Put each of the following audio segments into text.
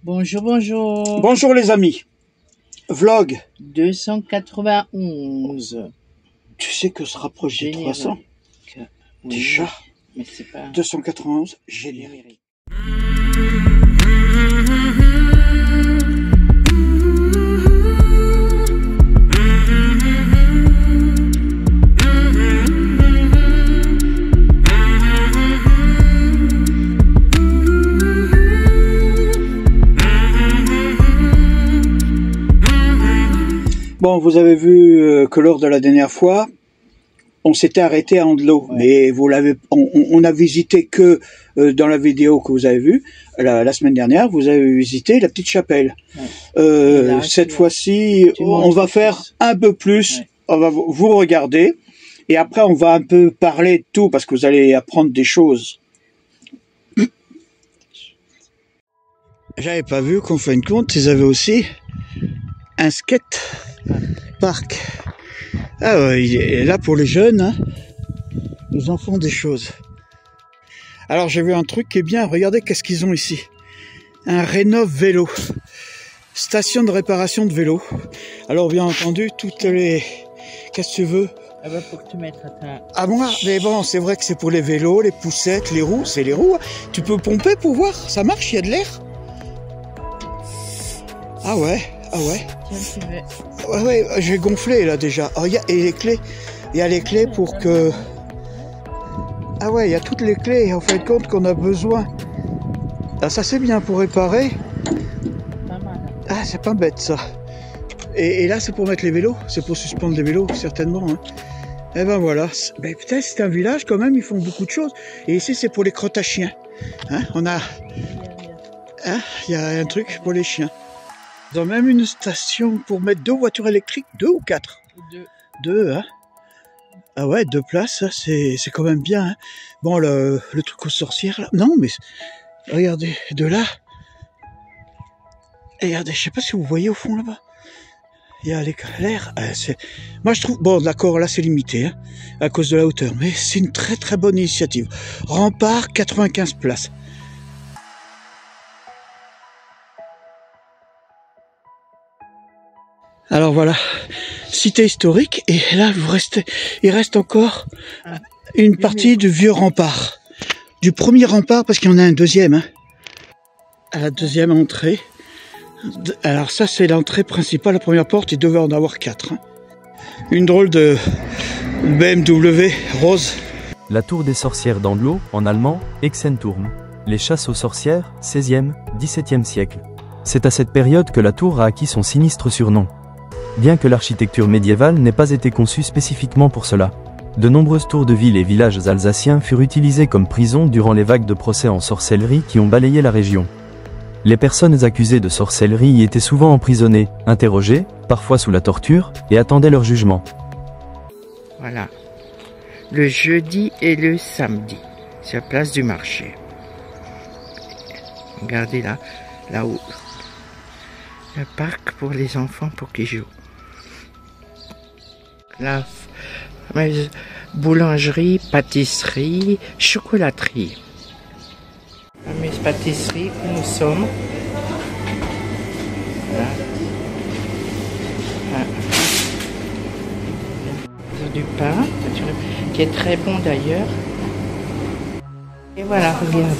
Bonjour, bonjour. Bonjour les amis. Vlog. 291. Tu sais que se rapproche des 300 oui, déjà. Mais c'est pas 291 générique. Bon, vous avez vu que lors de la dernière fois, on s'était arrêté à Andelot, ouais. Mais vous l'avez, on a visité que dans la vidéo que vous avez vue la semaine dernière, vous avez visité la petite chapelle. Ouais. Là, cette fois-ci, on va faire un peu plus. Ouais. On va vous regarder et après on va un peu parler de tout parce que vous allez apprendre des choses. J'avais pas vu qu'en fin de compte, ils avaient aussi un skate park. Ah ouais, il est là pour les jeunes, hein. Ils en font des choses. Alors j'ai vu un truc qui est bien, regardez qu'est-ce qu'ils ont ici. Un rénov vélo. Station de réparation de vélo. Alors bien entendu, toutes les... Qu'est-ce que tu veux? Ah bah pour que tu mettes à ta... Ah bon, mais bon, c'est vrai que c'est pour les vélos, les poussettes, les roues, c'est les roues. Tu peux pomper pour voir, ça marche, il y a de l'air? Ah ouais, ah ouais. Ouais, ouais, j'ai gonflé là déjà. Oh, et les clés, il y a les clés pour que... Ah ouais, il y a toutes les clés en fin de compte qu'on a besoin. Ah ça c'est bien pour réparer. Ah c'est pas bête ça. Et là c'est pour mettre les vélos, c'est pour suspendre les vélos certainement. Hein. Et ben voilà, ben, putain c'est un village quand même, ils font beaucoup de choses. Et ici c'est pour les crottes à chiens. Hein, on a... Hein, il y a un truc pour les chiens. Ils ont même une station pour mettre 2 voitures électriques, 2 ou 4 ? 2, hein. Ah ouais, 2 places, c'est quand même bien. Hein. Bon, le truc aux sorcières, là. Non, mais regardez, de là. Et regardez, je sais pas si vous voyez au fond là-bas. Il y a l'air. Moi, je trouve. Bon, d'accord, là, c'est limité, hein, à cause de la hauteur. Mais c'est une très très bonne initiative. Rempart, 95 places. Alors voilà, cité historique, et là il reste encore une partie du vieux rempart, du premier rempart, parce qu'il y en a un deuxième, hein, à la deuxième entrée. Alors ça c'est l'entrée principale, la première porte, il devait en avoir 4. Hein. Une drôle de BMW rose. La tour des sorcières d'Andelot, en allemand, Hexenturm. Les chasses aux sorcières, 16e, 17e siècle. C'est à cette période que la tour a acquis son sinistre surnom. Bien que l'architecture médiévale n'ait pas été conçue spécifiquement pour cela. De nombreuses tours de villes et villages alsaciens furent utilisés comme prisons durant les vagues de procès en sorcellerie qui ont balayé la région. Les personnes accusées de sorcellerie y étaient souvent emprisonnées, interrogées, parfois sous la torture, et attendaient leur jugement. Voilà. Le jeudi et le samedi, c'est la place du marché. Regardez là-haut. Le parc pour les enfants pour qu'ils jouent. La fameuse boulangerie, pâtisserie, chocolaterie. La fameuse pâtisserie où nous sommes. Voilà. Du pain, qui est très bon d'ailleurs. Et voilà, regarde.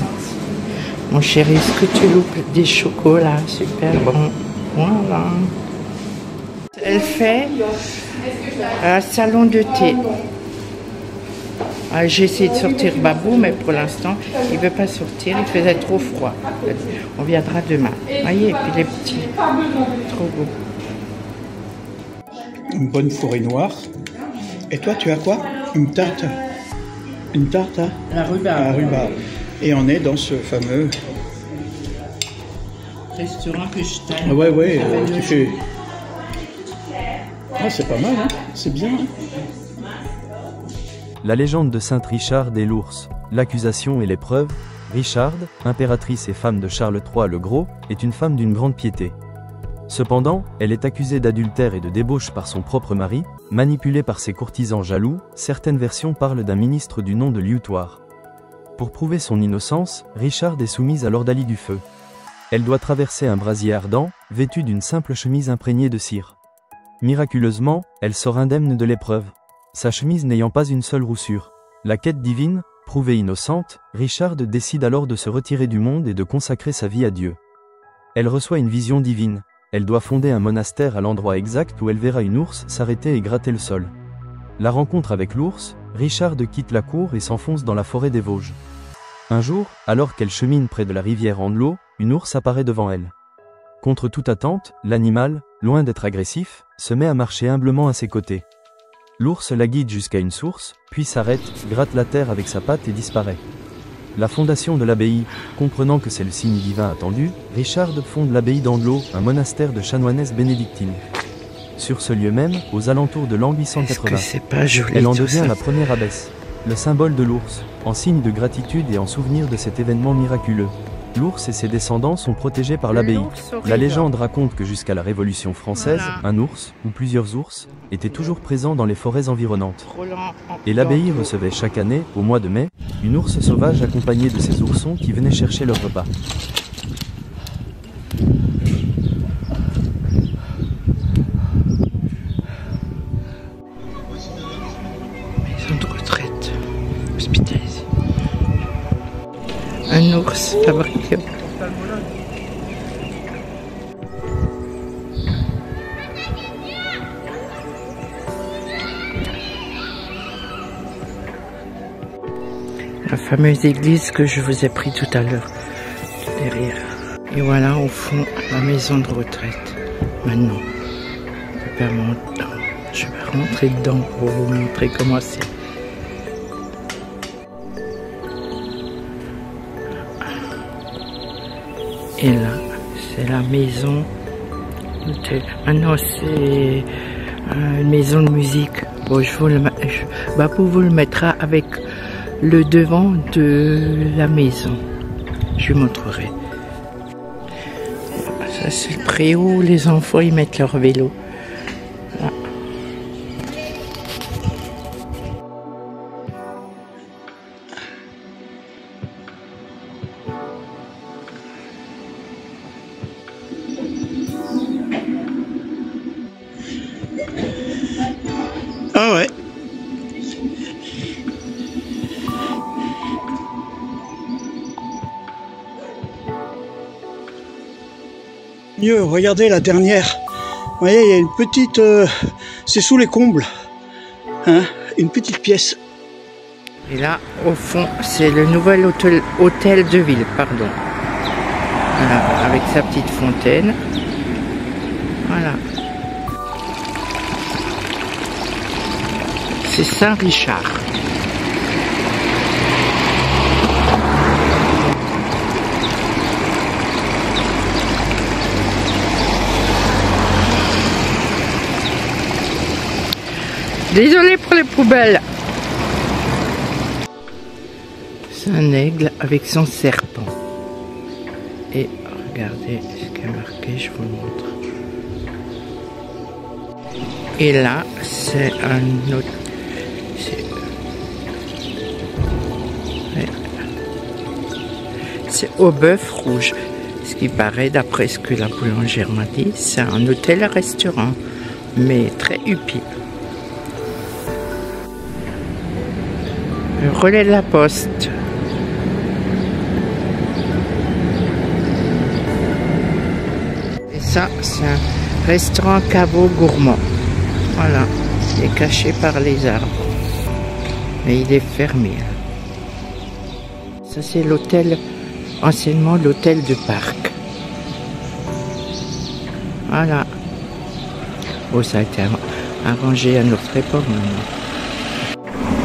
Mon chéri, est-ce que tu loupes des chocolats super bons? Voilà. Elle fait un salon de thé. J'ai essayé de sortir Babou, mais pour l'instant, il ne veut pas sortir, il faisait trop froid. On viendra demain. Voyez, et puis les petits, trop beaux. Une bonne forêt noire. Et toi, tu as quoi? Une tarte? Une tarte à la rhubarbe. La rhubarbe. Et on est dans ce fameux restaurant que je t'aime. Ouais, ouais, tu fais... Ah, c'est pas mal, hein, c'est bien. Hein. La légende de Sainte Richarde et l'ours, l'accusation et les preuves. Richarde, impératrice et femme de Charles III le Gros, est une femme d'une grande piété. Cependant, elle est accusée d'adultère et de débauche par son propre mari, manipulée par ses courtisans jaloux. Certaines versions parlent d'un ministre du nom de Liutoire. Pour prouver son innocence, Richarde est soumise à l'ordalie du feu. Elle doit traverser un brasier ardent, vêtue d'une simple chemise imprégnée de cire. Miraculeusement, elle sort indemne de l'épreuve. Sa chemise n'ayant pas une seule roussure. La quête divine, prouvée innocente, Richarde décide alors de se retirer du monde et de consacrer sa vie à Dieu. Elle reçoit une vision divine. Elle doit fonder un monastère à l'endroit exact où elle verra une ours s'arrêter et gratter le sol. La rencontre avec l'ours, Richarde quitte la cour et s'enfonce dans la forêt des Vosges. Un jour, alors qu'elle chemine près de la rivière Andelot, une ours apparaît devant elle. Contre toute attente, l'animal, loin d'être agressif, se met à marcher humblement à ses côtés. L'ours la guide jusqu'à une source, puis s'arrête, gratte la terre avec sa patte et disparaît. La fondation de l'abbaye, comprenant que c'est le signe divin attendu, Richarde fonde l'abbaye d'Andelot, un monastère de chanoinesses bénédictines. Sur ce lieu même, aux alentours de l'an 880, elle en devient la première abbesse, le symbole de l'ours, en signe de gratitude et en souvenir de cet événement miraculeux. L'ours et ses descendants sont protégés par l'abbaye. La légende raconte que jusqu'à la Révolution française, un ours, ou plusieurs ours, étaient toujours présents dans les forêts environnantes. Et l'abbaye recevait chaque année, au mois de mai, une ours sauvage accompagnée de ses oursons qui venaient chercher leur repas. Maison de retraite, hospitalisée. Un ours fabriqué. La fameuse église que je vous ai pris tout à l'heure, derrière. Et voilà au fond la maison de retraite. Maintenant, je vais rentrer dedans pour vous montrer comment c'est. Et là, c'est la maison. Ah non, c'est une maison de musique. Bon, Babou vous le mettra avec le devant de la maison. Je vous montrerai. Ça, c'est le préau où les enfants ils mettent leur vélo. Là. Ah ouais. Mieux, regardez la dernière. Vous voyez, il y a une petite... c'est sous les combles. Hein, une petite pièce. Et là, au fond, c'est le nouvel hôtel de ville, pardon. Voilà, avec sa petite fontaine. Voilà. C'est Saint-Richard. Désolé pour les poubelles. C'est un aigle avec son serpent. Et regardez ce qui est marqué, je vous le montre. Et là, c'est un autre. C'est au bœuf rouge. Ce qui paraît, d'après ce que la boulangère m'a dit, c'est un hôtel-restaurant, mais très huppé. Le relais de la poste. Et ça, c'est un restaurant caveau gourmand. Voilà, il est caché par les arbres. Mais il est fermé. Ça, c'est l'hôtel, anciennement l'hôtel de parc. Voilà. Oh, ça a été arrangé à notre époque maintenant.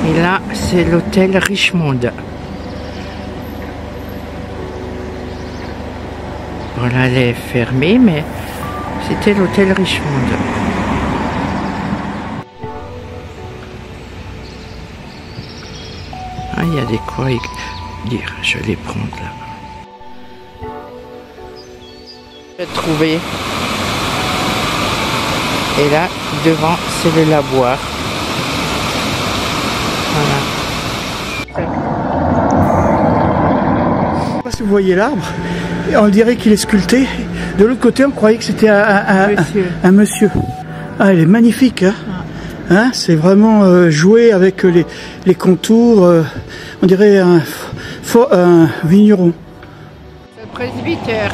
Et là, c'est l'hôtel Richemond. Voilà, elle est fermée, mais c'était l'hôtel Richemond. Ah, il y a des quoi dire, je vais les prendre là. J'ai trouvé. Et là, devant, c'est le laboire. Voilà. Je sais pas si vous voyez l'arbre, On dirait qu'il est sculpté. De l'autre côté, on croyait que c'était un monsieur. Ah, elle est magnifique, hein. Hein, c'est vraiment joué avec les contours. On dirait un vigneron. Le presbytère.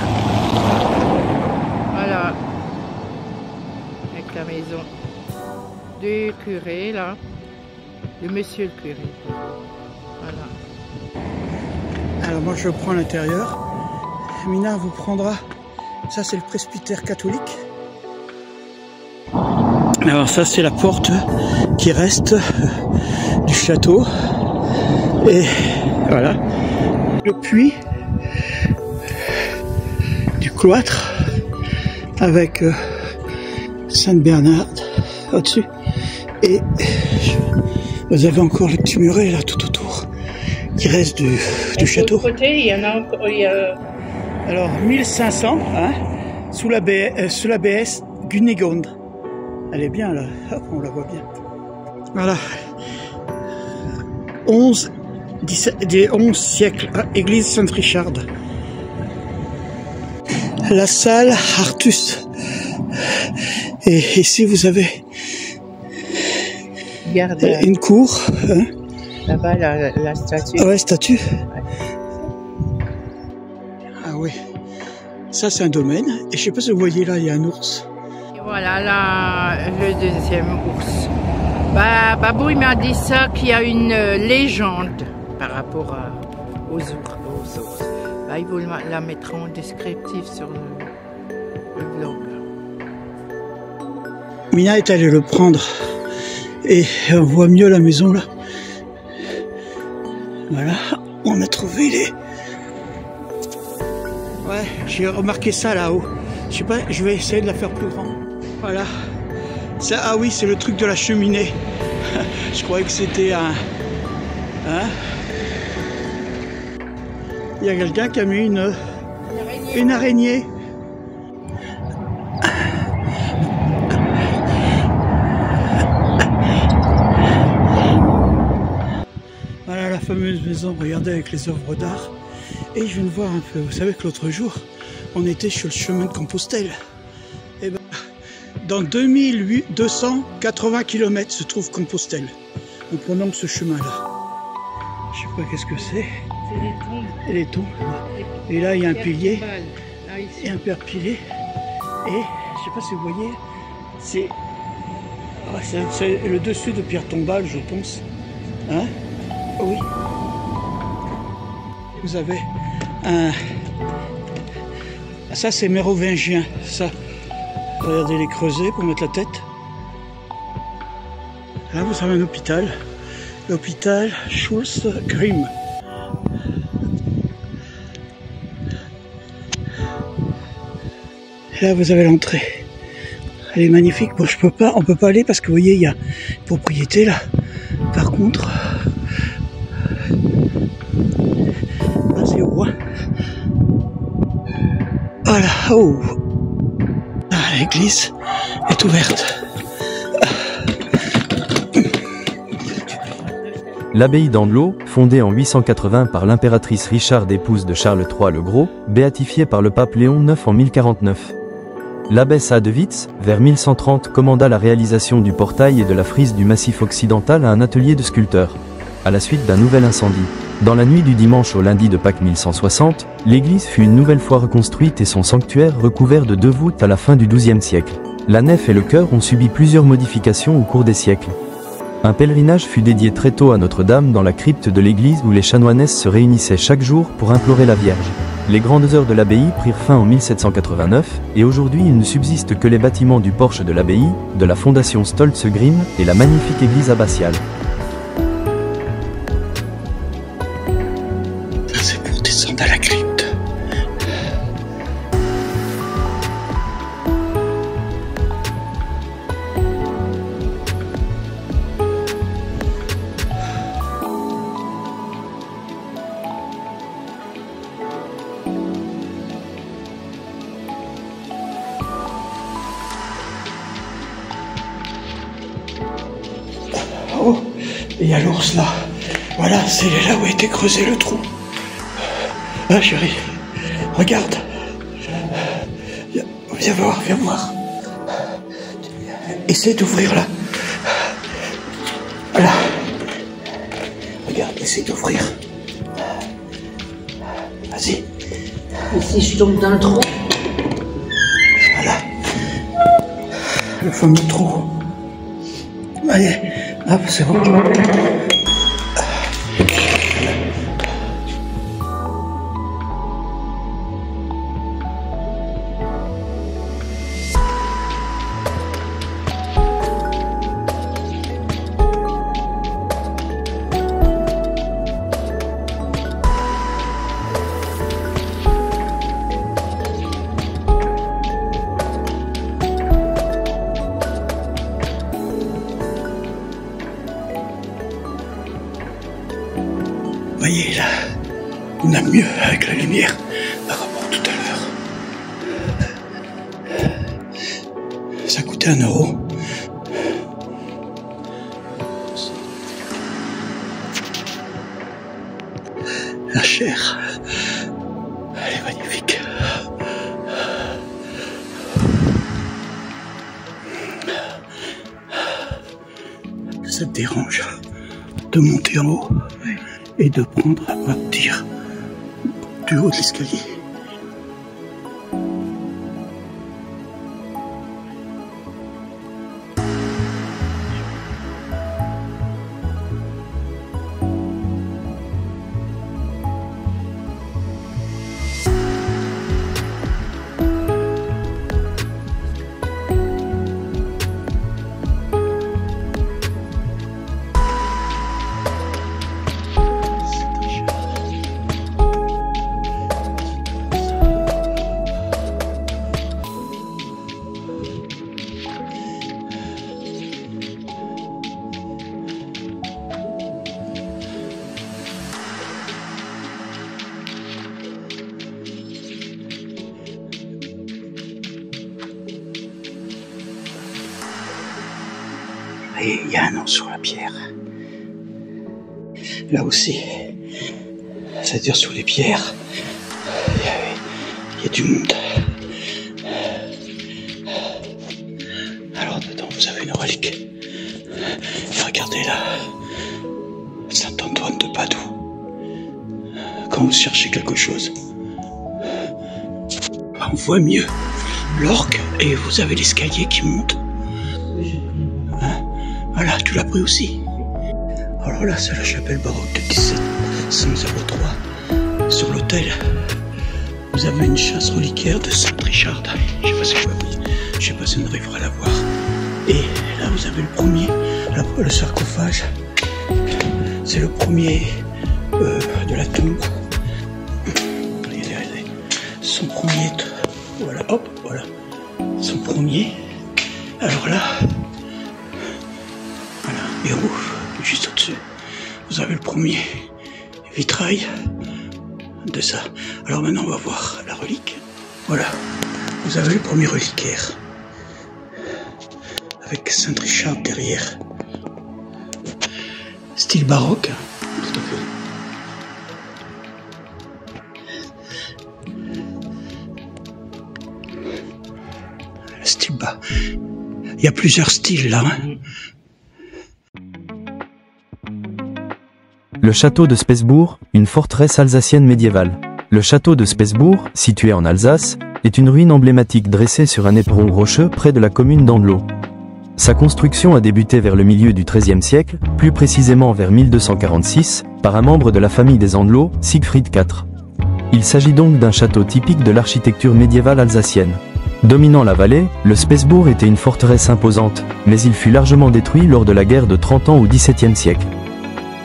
Voilà. Avec la maison du curé, là. De monsieur le curé. Voilà. Alors moi je prends l'intérieur. Mina vous prendra. Ça c'est le presbytère catholique. Alors ça c'est la porte qui reste du château. Et voilà. Le puits du cloître avec Sainte Bernarde au-dessus. Et vous avez encore le petit muret là tout autour qui reste du château. De l'autre côté, il y en a encore. Alors 1500 hein, sous la BS Gunegond. Elle est bien là, hop, on la voit bien. Voilà. 11 siècles, hein, église Saint-Richard. La salle Artus. Et ici vous avez une cour. Hein. Là-bas, la statue. Ah ouais, statue. Ouais. Ah oui. Ça, c'est un domaine. Et je sais pas si vous voyez là, il y a un ours. Et voilà, là, le deuxième ours. Babou, il m'a dit ça, qu'il y a une légende par rapport aux ours. Il vous la mettra en descriptif sur le blog. Mina est allée le prendre. Et on voit mieux la maison là. Voilà, on a trouvé les... Ouais, j'ai remarqué ça là-haut. Je sais pas, je vais essayer de la faire plus grande. Voilà. Ça, ah oui, c'est le truc de la cheminée. Je croyais que c'était un... Hein? Il y a quelqu'un qui a mis une araignée. Voilà la fameuse maison, regardez, avec les œuvres d'art. Et je viens de voir un peu, vous savez que l'autre jour, on était sur le chemin de Compostelle. Et ben, dans 2280 km se trouve Compostelle, en prenant ce chemin-là. Je sais pas qu'est-ce que c'est. C'est les tombes. Et les tombes. Et là, il y a un pilier. Et un père pilier. Et, je sais pas si vous voyez, c'est le dessus de pierre tombale, je pense. Hein? Oui. Vous avez un... Ça, c'est mérovingien. Ça, regardez les creusets pour mettre la tête. Là, vous avez un hôpital. L'hôpital Schulz-Grimm. Là, vous avez l'entrée. Elle est magnifique. Bon, on peut pas aller parce que vous voyez, il y a une propriété là. Par contre, là, c'est au roi. Voilà. Oh. Ah, l'église est ouverte. L'abbaye d'Andelot, fondée en 880 par l'impératrice Richarde, épouse de Charles III le Gros, béatifiée par le pape Léon IX en 1049. L'abbesse Adewitz, vers 1130, commanda la réalisation du portail et de la frise du massif occidental à un atelier de sculpteur. À la suite d'un nouvel incendie. Dans la nuit du dimanche au lundi de Pâques 1160, l'église fut une nouvelle fois reconstruite et son sanctuaire recouvert de 2 voûtes à la fin du XIIe siècle. La nef et le chœur ont subi plusieurs modifications au cours des siècles. Un pèlerinage fut dédié très tôt à Notre-Dame dans la crypte de l'église où les chanoinesses se réunissaient chaque jour pour implorer la Vierge. Les grandes heures de l'abbaye prirent fin en 1789 et aujourd'hui il ne subsiste que les bâtiments du porche de l'abbaye, de la fondation Stolz-Grimm et la magnifique église abbatiale. C'est pour descendre à la crypte. Oh, et il y a l'ours là. Voilà, c'est là où a été creusé le trou. Ah chérie, Regarde. Viens voir, viens voir. Essaye d'ouvrir là. Voilà. Regarde, essaye d'ouvrir. Vas-y. Et si je tombe dans le trou? Voilà. Le fameux trou. Allez, hop, c'est bon. Voyez là, on a mieux avec la lumière par rapport à tout à l'heure. Ça coûtait 1 €. La chair, elle est magnifique. Ça te dérange de monter en haut et de prendre un tir du haut de l'escalier. Et il y a un nom sur la pierre. Là aussi, c'est-à-dire sous les pierres, il y a du monde. Alors dedans, vous avez une relique. Et regardez là, Saint-Antoine de Padoue. Quand vous cherchez quelque chose, on voit mieux l'orgue et vous avez l'escalier qui monte. Voilà, tu l'as pris aussi. Alors là, c'est la chapelle baroque de 1703. Sur l'autel, vous avez une chasse reliquaire de Saint-Richard. Je sais pas si on arrivera à la voir. Et là, vous avez le premier, le sarcophage. C'est le premier de la tombe. Regardez, son premier. Voilà, hop, voilà. Son premier. Alors là. Et juste au-dessus, vous avez le premier vitrail de ça. Alors maintenant, on va voir la relique. Voilà, vous avez le premier reliquaire avec Saint-Richard derrière. Style baroque, tout à fait. Style bas. Il y a plusieurs styles là. Hein. Le château de Spesbourg, une forteresse alsacienne médiévale. Le château de Spesbourg, situé en Alsace, est une ruine emblématique dressée sur un éperon rocheux près de la commune d'Andlau. Sa construction a débuté vers le milieu du XIIIe siècle, plus précisément vers 1246, par un membre de la famille des Andlau, Siegfried IV. Il s'agit donc d'un château typique de l'architecture médiévale alsacienne. Dominant la vallée, le Spesbourg était une forteresse imposante, mais il fut largement détruit lors de la guerre de 30 ans au XVIIe siècle.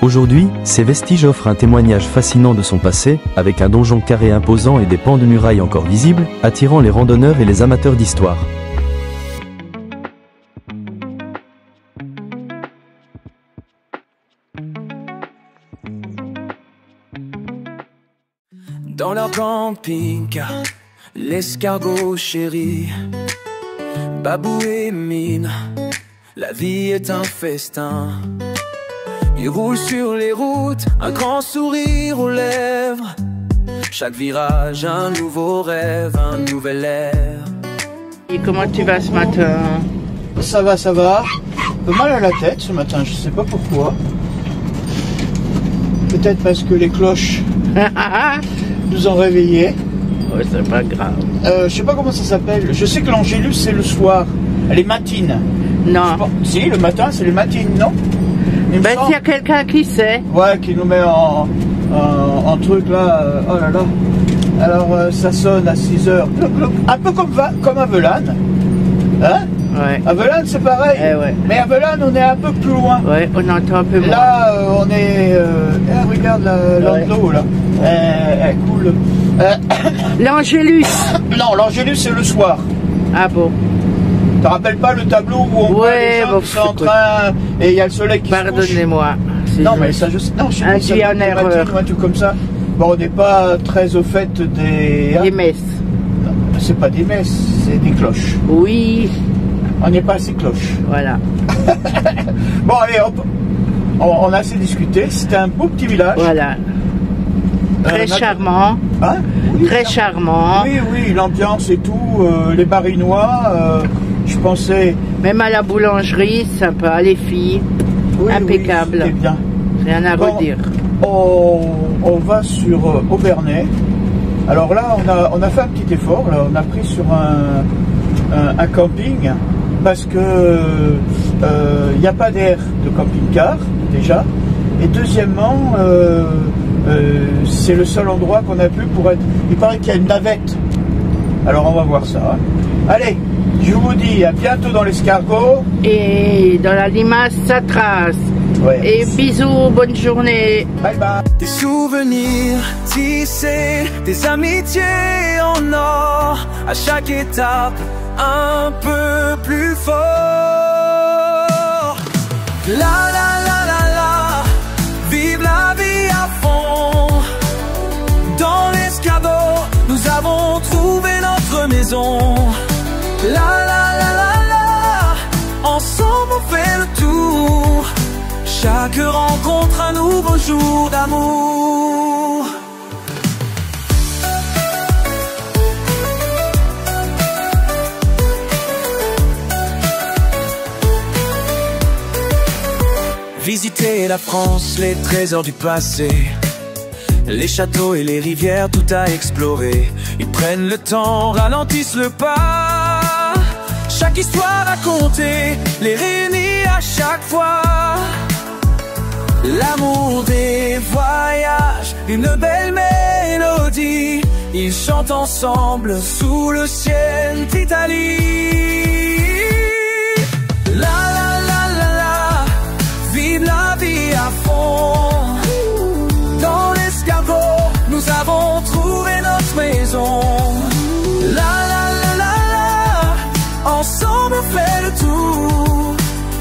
Aujourd'hui, ces vestiges offrent un témoignage fascinant de son passé, avec un donjon carré imposant et des pans de murailles encore visibles, attirant les randonneurs et les amateurs d'histoire. Dans leur camping-car, l'escargot chéri, Babou et Mine, la vie est un festin. Ils roulent sur les routes, un grand sourire aux lèvres. Chaque virage, un nouveau rêve, un nouvel air. Et comment tu vas ce matin? Ça va, ça va. Un peu mal à la tête ce matin, je sais pas pourquoi. Peut-être parce que les cloches nous ont réveillés. Ouais, c'est pas grave. Je sais pas comment ça s'appelle. Je sais que l'Angélus c'est le soir. Elle est matine. Non. Si, le matin c'est les matines, non? Ben s'il y a quelqu'un qui sait. Ouais, qui nous met en truc là. Oh là là. Alors ça sonne à 6h. Un peu comme à Velane. Hein? Ouais. À Velane c'est pareil. Ouais. Mais à Velane on est un peu plus loin. Ouais, on entend un peu moins. Là on est. Regarde l'Anglo là. Cool. L'Angélus. Non, l'Angélus c'est le soir. Ah bon. Tu te rappelles pas le tableau où on voit les gens qui sont en train et il y a le soleil qui se couche? Pardonnez-moi. Non mais ça je sais. Non, je sais pas. Induit en erreur. Ou un truc comme ça. Bon, on n'est pas très au fait des. Des messes. Non, c'est pas des messes, c'est des cloches. Oui. On n'est pas assez cloches. Voilà. Bon allez hop. On a assez discuté. C'était un beau petit village. Voilà. Très charmant. Hein? Oui, très charmant. Oui, l'ambiance et tout, les barinois, je pensais... Même à la boulangerie, sympa, les filles, impeccable. Oui, bien. Rien à redire. On va sur Aubernais. Alors là, on a fait un petit effort, là, on a pris sur un camping, parce que il n'y a pas d'air de camping-car, déjà. Et deuxièmement, c'est le seul endroit qu'on a pu pour être... Il paraît qu'il y a une navette. Alors on va voir ça. Hein. Allez, je vous dis à bientôt dans l'escargot. Et dans la limace, ça trace. Ouais. Et bisous, bonne journée. Bye bye. Des souvenirs tissés, des amitiés en or. À chaque étape, un peu plus fort. La la la la la, vive la vie à fond. Dans l'escabeau, nous avons trouvé notre maison. La la la la la, ensemble on fait le tour. Chaque rencontre un nouveau jour d'amour. Visiter la France, les trésors du passé, les châteaux et les rivières, tout à explorer. Ils prennent le temps, ralentissent le pas. Chaque histoire racontée, les réunit à chaque fois. L'amour des voyages, une belle mélodie. Ils chantent ensemble sous le ciel d'Italie. La la la la la, vive la vie à fond. Dans l'escargot, nous avons trouvé notre maison. La la la la la, ensemble on fait le tour.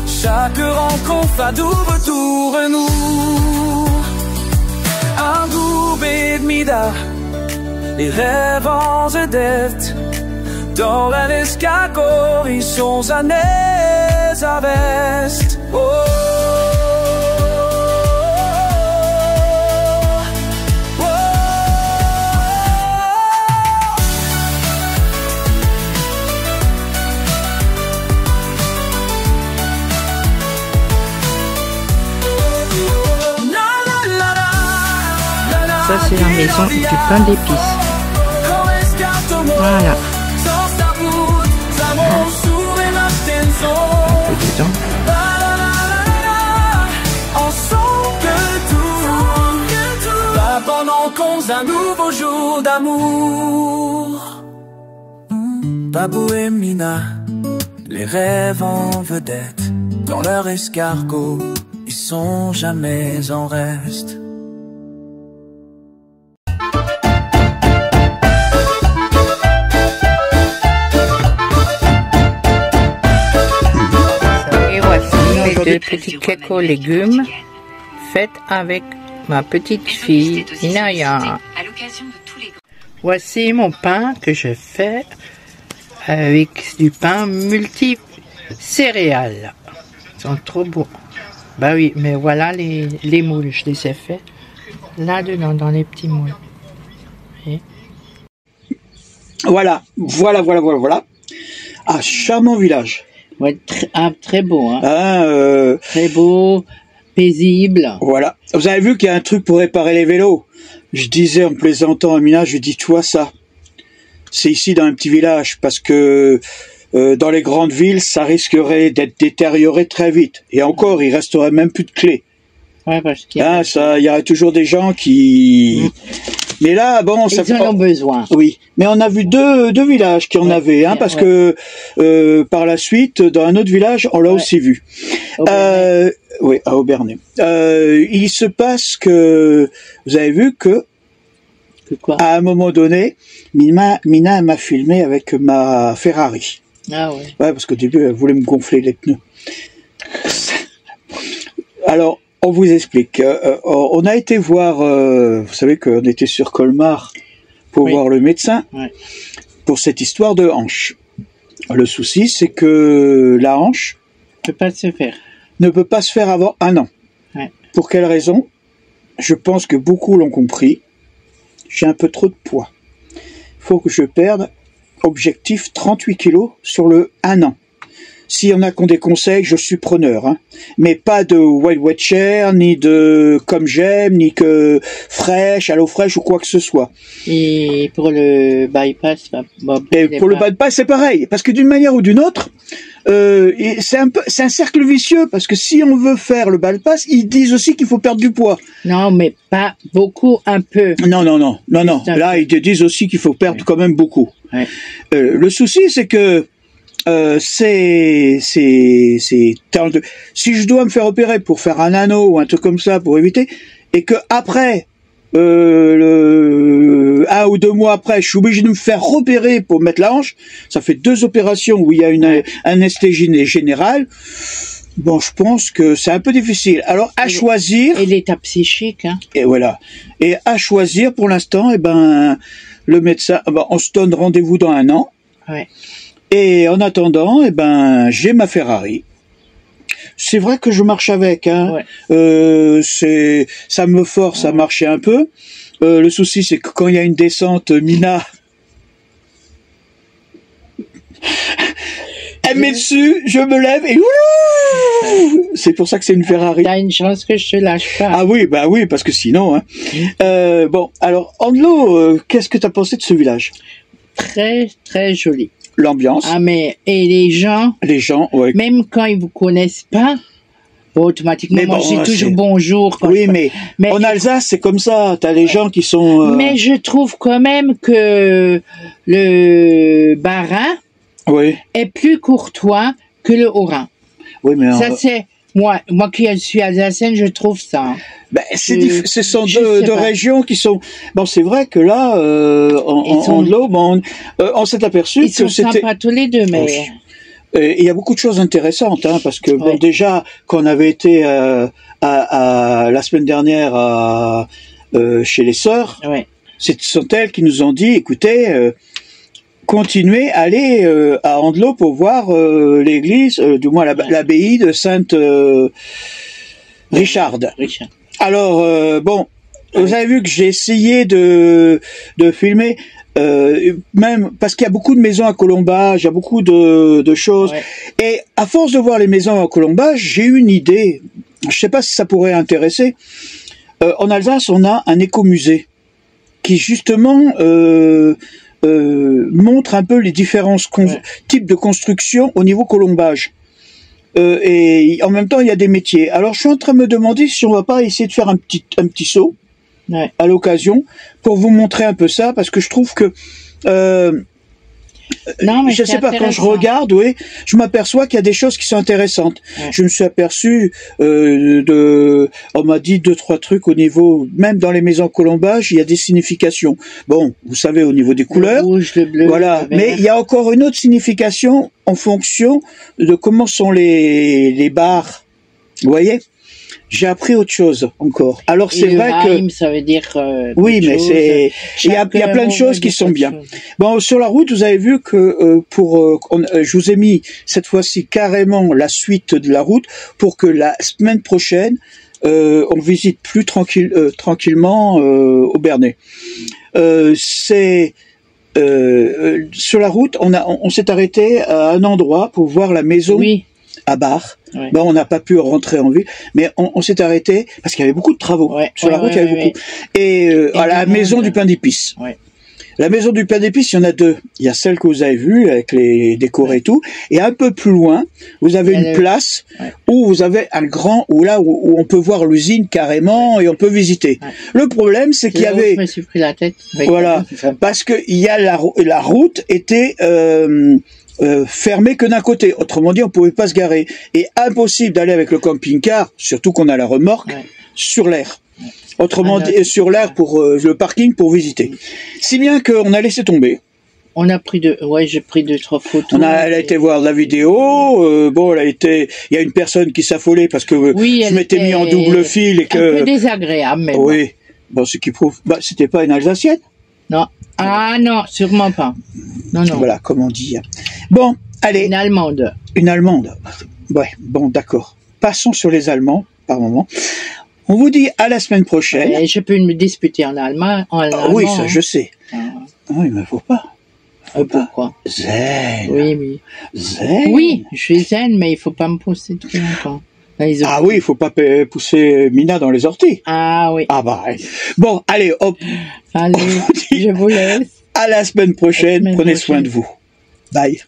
Chaque rencontre a double tour et nous. Un goût mida, les rêves en vedette. Dans un escargot, ils sont à nez à veste. Oh. Ça c'est la maison du pain d'épices. Voilà. Un peu dedans. Pendant qu'on a un nouveau jour d'amour. Babou et Mina, les rêves en vedette. Dans leur escargot, ils sont jamais en reste. Deux petits cakes aux légumes faites avec ma petite fille Inaya. Voici mon pain que je fais avec du pain multi-céréales. Ils sont trop beaux. Bah oui, mais voilà les moules, je les ai faits là-dedans dans les petits moules. Et Voilà. Ah, charmant village. ouais, très beau, hein. Hein, Très beau, paisible. voilà. Vous avez vu qu'il y a un truc pour réparer les vélos. Je disais en plaisantant à Mina, je lui dis, tu vois ça, c'est ici dans un petit village, parce que dans les grandes villes, ça risquerait d'être détérioré très vite. Et encore, il resterait même plus de clés. Ouais, parce qu'il y a... Hein, ça, il y a toujours des gens qui... Mais là, bon, ça Ils en ont besoin. Oui, mais on a vu deux villages qui en avaient, hein, parce que par la suite, dans un autre village, on l'a aussi vu. Oui, à Aubernais. Il se passe que vous avez vu que quoi? À un moment donné, Mina m'a filmé avec ma Ferrari. Ah ouais. Ouais, parce qu'au début, elle voulait me gonfler les pneus. Alors, on vous explique. On a été voir, vous savez qu'on était sur Colmar pour voir le médecin pour cette histoire de hanche. Le souci, c'est que la hanche ne peut pas se faire avant 1 an. Ouais. Pour quelle raison? Je pense que beaucoup l'ont compris. J'ai un peu trop de poids. Il faut que je perde, objectif 38 kilos sur le 1 an. S'il y en a qui ont des conseils, je suis preneur. Hein. Mais pas de Wild Watcher, ni de Comme J'aime, ni que fraîche, Allo Fraîche ou quoi que ce soit. Et pour le bypass, le bypass, c'est pareil. Parce que d'une manière ou d'une autre, c'est un cercle vicieux. Parce que si on veut faire le bypass, ils disent aussi qu'il faut perdre du poids. Non, mais pas beaucoup, un peu. Non. Là, ils te disent aussi qu'il faut perdre quand même beaucoup. Ouais. Le souci, c'est que si je dois me faire opérer pour faire un anneau ou un truc comme ça pour éviter, et que après 1 ou 2 mois après, je suis obligé de me faire repérer pour mettre la hanche, ça fait 2 opérations où il y a une anesthésie générale. Bon, je pense que c'est un peu difficile. Alors, à choisir... Et l'état psychique, hein. Et voilà. Et à choisir, pour l'instant, le médecin, on se donne rendez-vous dans 1 an. Ouais. Et en attendant, j'ai ma Ferrari. C'est vrai que je marche avec, hein. Ouais. Ça me force à marcher un peu. Le souci, c'est que quand il y a une descente, Mina, elle met dessus, je me lève et c'est pour ça que c'est une Ferrari. T'as une chance que je te lâche pas. Ah oui, parce que sinon, hein. Bon, alors, Andlo, qu'est-ce que t'as pensé de ce village? Très, très joli. L'ambiance. Ah, mais, et les gens, ouais. Même quand ils vous connaissent pas, automatiquement, moi, je dis toujours bonjour. Oui, mais en Alsace, c'est comme ça. T'as les gens qui sont... Mais je trouve quand même que le Bas-Rhin est plus courtois que le Haut-Rhin. Oui, mais... Ça, c'est... Moi qui suis alsacienne, je trouve ça. Ce sont deux régions qui sont... Bon, c'est vrai que là, en l'Aube, on s'est aperçu que c'était... Ils sont sympas tous les deux, mais... Il y a beaucoup de choses intéressantes, hein, parce que bon, déjà, quand on avait été la semaine dernière chez les sœurs, ce sont elles qui nous ont dit, écoutez... continuer à aller à Andlo pour voir l'église, du moins l'abbaye de Sainte Richarde. Alors, bon, vous avez vu que j'ai essayé de filmer, même parce qu'il y a beaucoup de maisons à colombage, il y a beaucoup de choses. Et à force de voir les maisons à colombage, j'ai eu une idée. Je sais pas si ça pourrait intéresser. En Alsace, on a un écomusée qui, justement... montre un peu les différents types de construction au niveau colombage. Et en même temps, il y a des métiers. Alors, je suis en train de me demander si on va pas essayer de faire un petit saut à l'occasion pour vous montrer un peu ça, parce que je trouve que non, mais je sais pas, quand je regarde, je m'aperçois qu'il y a des choses qui sont intéressantes. Je me suis aperçu on m'a dit 2-3 trucs au niveau, même dans les maisons colombage, il y a des significations. Bon, vous savez, au niveau des couleurs, le rouge, le bleu, voilà. Mais il y a encore une autre signification en fonction de comment sont les barres. Vous voyez? J'ai appris autre chose encore. Alors c'est vrai que ça veut dire oui, mais c'est il y a plein de choses qui sont bien. Bon, sur la route, vous avez vu que je vous ai mis cette fois-ci carrément la suite de la route pour que la semaine prochaine on visite plus tranquillement au Bernay. Sur la route, on s'est arrêté à un endroit pour voir la maison à Bar. Ouais. Bon, on n'a pas pu rentrer en ville, mais on s'est arrêté parce qu'il y avait beaucoup de travaux. Sur la route, il y avait beaucoup. Et à la maison du pain d'épices. Ouais. La maison du pain d'épices, il y en a deux. Il y a celle que vous avez vue avec les décors et tout, et un peu plus loin, vous avez une place où vous avez un grand, où on peut voir l'usine carrément et on peut visiter. Ouais. Le problème, c'est qu'il y avait, je me suis pris la tête. Voilà, parce que il y a la route était fermée que d'un côté. Autrement dit, on pouvait pas se garer. Et impossible d'aller avec le camping-car, surtout qu'on a la remorque, sur l'air. Autrement dit, sur l'air pour le parking pour visiter. Si bien qu'on a laissé tomber. On a pris j'ai pris 2-3 photos. Elle a été voir la vidéo. Bon, il y a une personne qui s'affolait parce que je m'étais mis en double fil et que. Un peu désagréable, même. Oui. Bon, ce qui prouve. C'était pas une Alsacienne. Non. Ah non, sûrement pas. Non. Voilà, comme on dit. Bon, allez. Une Allemande. Une Allemande. Ouais. Bon, d'accord. Passons sur les Allemands par moment. On vous dit à la semaine prochaine. Je peux me disputer en allemand. Oui, ça je sais. Oui, mais faut pas. Pourquoi? Zen. Oui. Zen. Oui, je suis zen, mais il faut pas me pousser trop longtemps. Ah oui, il faut pas pousser Mina dans les orties. Ah oui. Ah bah. Bon, allez, hop. Allez, je vous laisse. À la semaine prochaine. Prenez soin de vous. Bye.